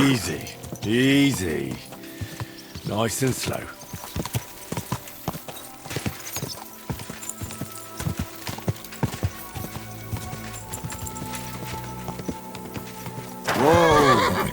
Easy, easy. Nice and slow. Whoa!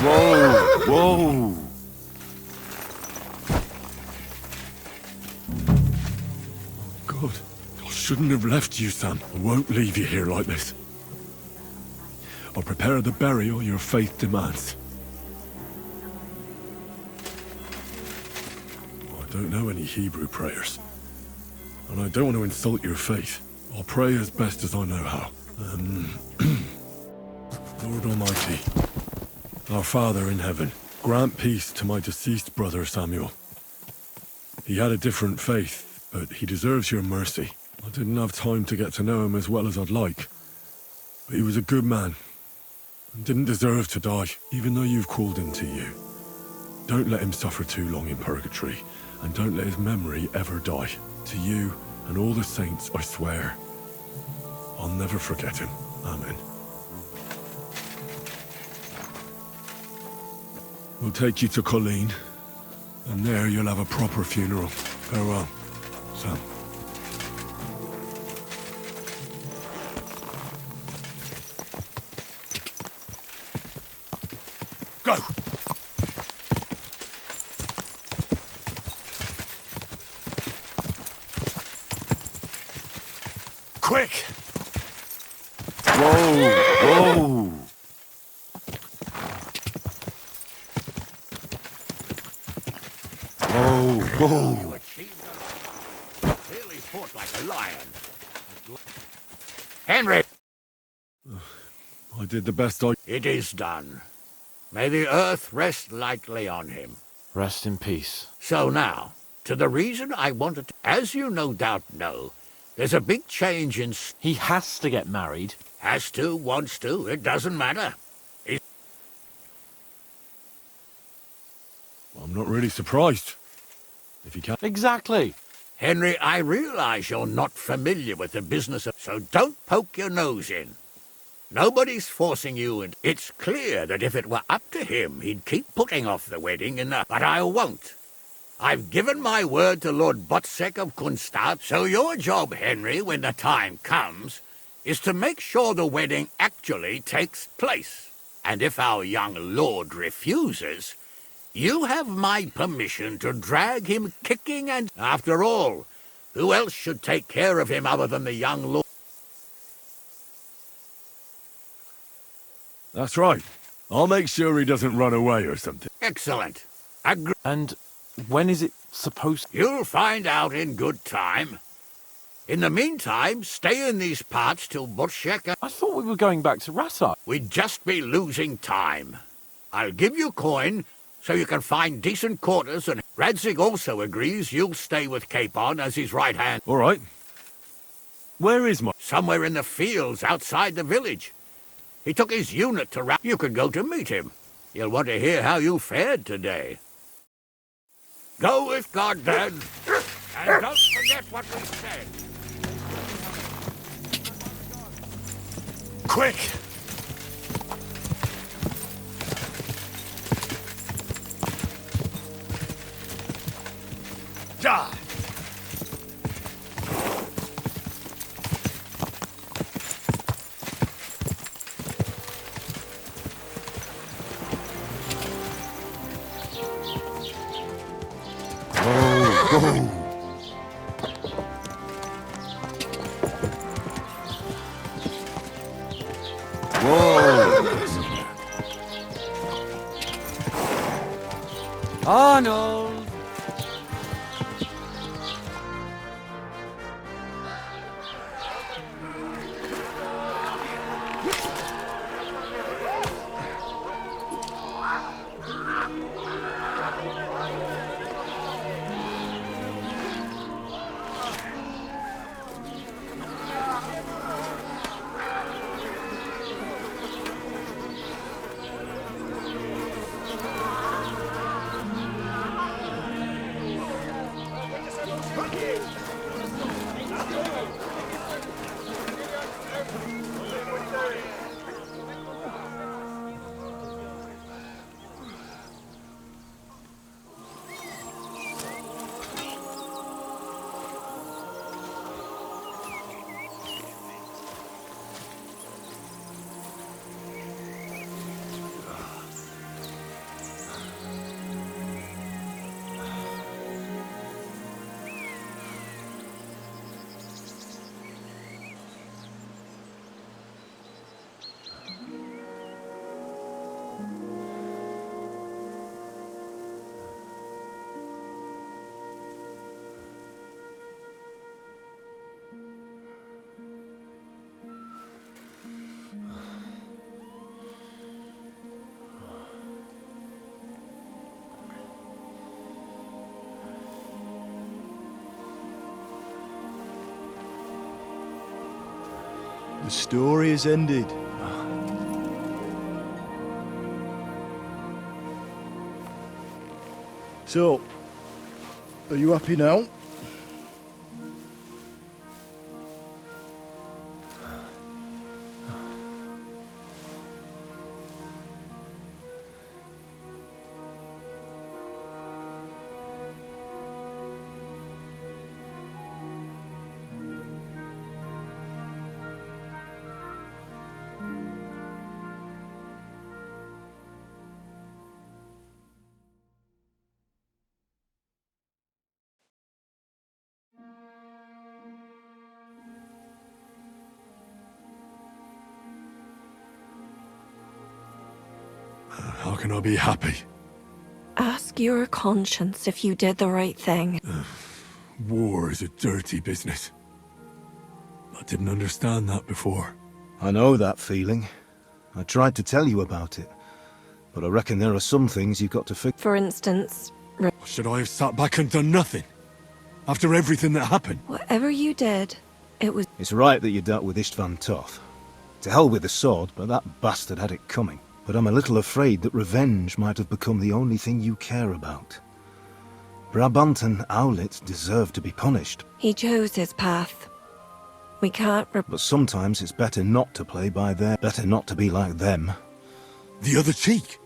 Whoa! Whoa! God, I shouldn't have left you, Sam. I won't leave you here like this. I'll prepare the burial your faith demands. I don't know any Hebrew prayers, and I don't want to insult your faith. I'll pray as best as I know how. Lord Almighty, our Father in heaven, grant peace to my deceased brother Samuel. He had a different faith, but he deserves your mercy. I didn't have time to get to know him as well as I'd like. But he was a good man, and didn't deserve to die, even though you've called him to you. Don't let him suffer too long in purgatory, and don't let his memory ever die. To you and all the saints, I swear, I'll never forget him. Amen. We'll take you to Colleen, and there you'll have a proper funeral. Farewell, Sam. Go! Quick! Whoa! Whoa! Whoa! Whoa! You achieved it. Clearly fought like a lion. Henry! I did the best I... It is done. May the earth rest lightly on him. Rest in peace. So now, to the reason I wanted to... As you no doubt know, there's a big change in... He has to get married. Has to, wants to, it doesn't matter. I'm not really surprised. If you can't... Exactly. Henry, I realize you're not familiar with the business, so don't poke your nose in. Nobody's forcing you, and it's clear that if it were up to him, he'd keep putting off the wedding, but I won't. I've given my word to Lord Botsek of Kunstad, so your job, Henry, when the time comes, is to make sure the wedding actually takes place. And if our young lord refuses, you have my permission to drag him kicking and... After all, who else should take care of him other than the young lord? That's right. I'll make sure he doesn't run away or something. Excellent. And when is it supposed to... You'll find out in good time. In the meantime, stay in these parts till Botsek... I thought we were going back to Rasa. We'd just be losing time. I'll give you coin so you can find decent quarters, and Radzig also agrees you'll stay with Capon as his right hand. All right. Where is my... Somewhere in the fields outside the village. He took his unit to You could go to meet him. He'll want to hear how you fared today. Go with God, then. And don't forget what we said. Quick! Die! Arnold! The story is ended. So, are you happy now? How can I be happy? Ask your conscience if you did the right thing. War is a dirty business. I didn't understand that before. I know that feeling. I tried to tell you about it, but I reckon there are some things you've got to fix. For instance, Should I have sat back and done nothing? After everything that happened? whatever you did, it was... It's right that you dealt with Istvan tough. To hell with the sword, but that bastard had it coming. But I'm a little afraid that revenge might have become the only thing you care about. Brabant owlets deserve to be punished, He chose his path. We can't but sometimes it's better not to play by better not to be like them. The other cheek.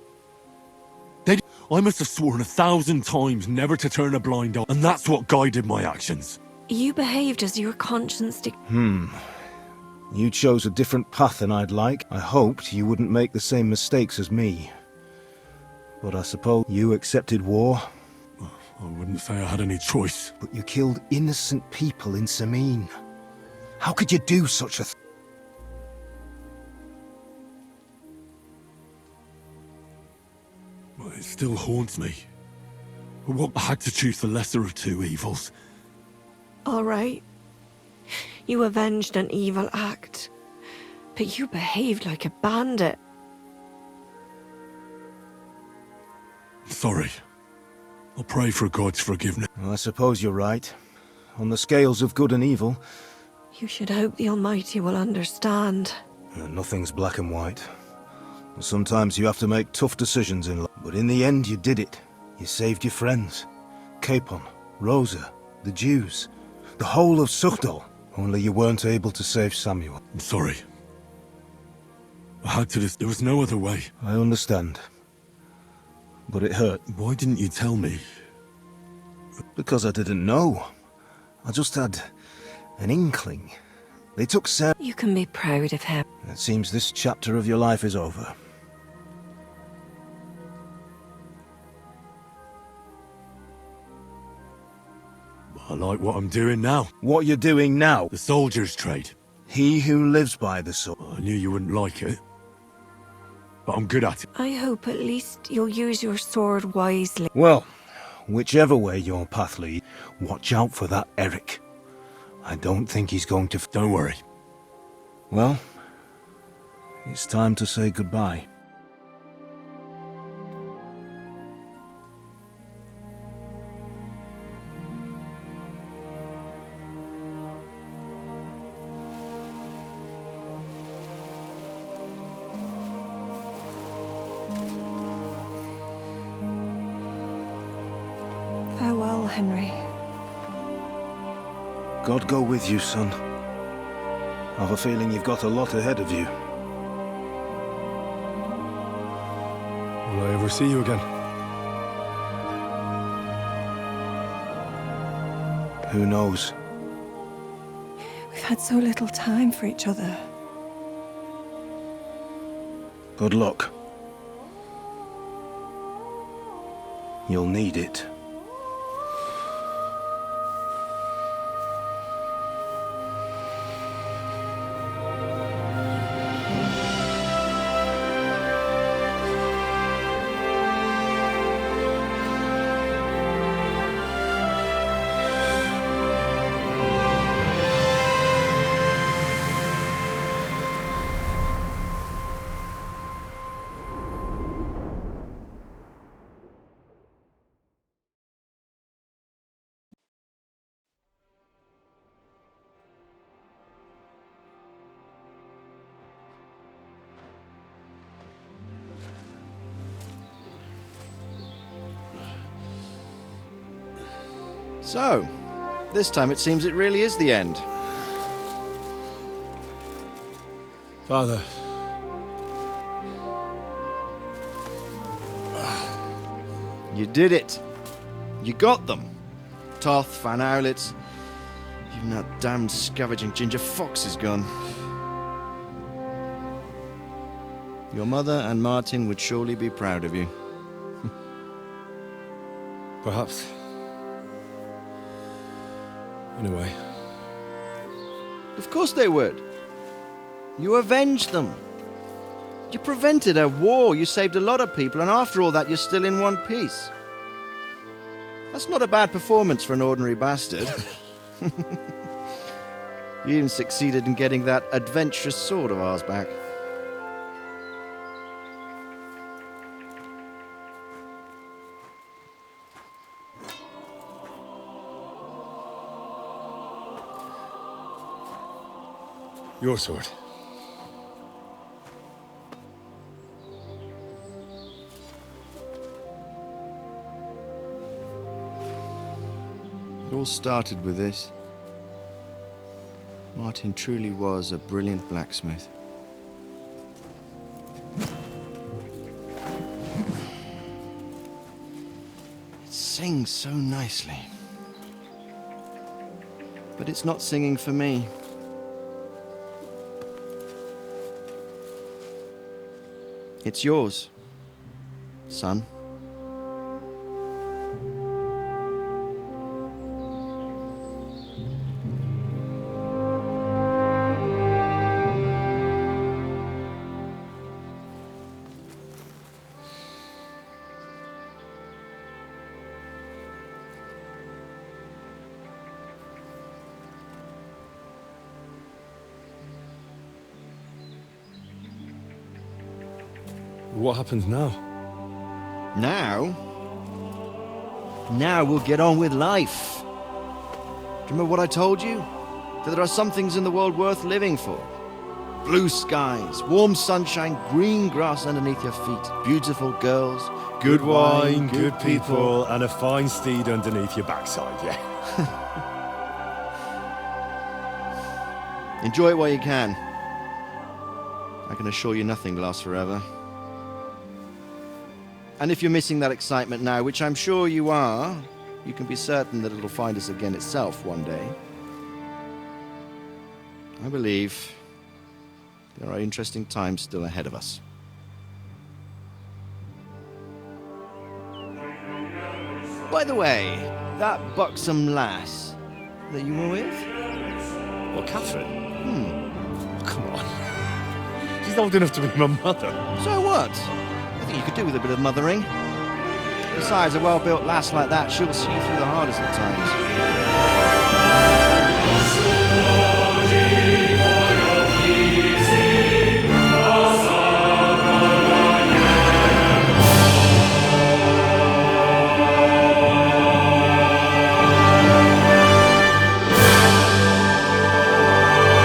I must have sworn 1,000 times never to turn a blind eye, and that's what guided my actions. You behaved as your conscience You chose a different path than I'd like. I hoped you wouldn't make the same mistakes as me. But I suppose you accepted war. I wouldn't say I had any choice. But you killed innocent people in Samine. How could you do such a thing? Well, it still haunts me. But what I had to choose the lesser of two evils. All right. You avenged an evil act. But you behaved like a bandit. Sorry. I'll pray for God's forgiveness. Well, I suppose you're right. On the scales of good and evil, You should hope the Almighty will understand. nothing's black and white. Sometimes you have to make tough decisions in life. But in the end, you did it. You saved your friends. Capon, Rosa, the Jews, the whole of Sugdol. Only you weren't able to save Samuel. I'm sorry. I had to there was no other way. I understand. But it hurt. Why didn't you tell me? Because I didn't know. I just had an inkling. They took Sarah. You can be proud of him. It seems this chapter of your life is over. I like what I'm doing now. What you're doing now, The soldier's trade. he who lives by the sword. I knew you wouldn't like it. But I'm good at it. I hope at least you'll use your sword wisely. Well, whichever way your path leads, watch out for that Eric. I don't think he's going to... Don't worry. Well, it's time to say goodbye. Farewell, Henry. God go with you, son. I've a feeling you've got a lot ahead of you. Will I ever see you again? Who knows? We've had so little time for each other. Good luck. You'll need it. So, this time it seems it really is the end. Father. You did it. You got them. Toth, Van Owlets. Even that damned scavenging ginger fox is gone. Your mother and Martin would surely be proud of you. Perhaps. In a way. Of course they would. You avenged them. You prevented a war, you saved a lot of people, and after all that, you're still in one piece. That's not a bad performance for an ordinary bastard. You even succeeded in getting that adventurous sword of ours back. Your sword. It all started with this. Martin truly was a brilliant blacksmith. It sings so nicely. But it's not singing for me. It's yours, son. What happens now? Now we'll get on with life. Do you remember what I told you? That there are some things in the world worth living for. Blue skies, warm sunshine, green grass underneath your feet, beautiful girls, Good wine, good people, and a fine steed underneath your backside, yeah. Enjoy it while you can. I can assure you nothing lasts forever. And if you're missing that excitement now, which I'm sure you are, you can be certain that it'll find us again itself one day. I believe there are interesting times still ahead of us. By the way, that buxom lass that you were with? What, Catherine? Come on. She's old enough to be my mother. So what? I think you could do with a bit of mothering. Besides, a well-built lass like that, she'll see you through the hardest of times.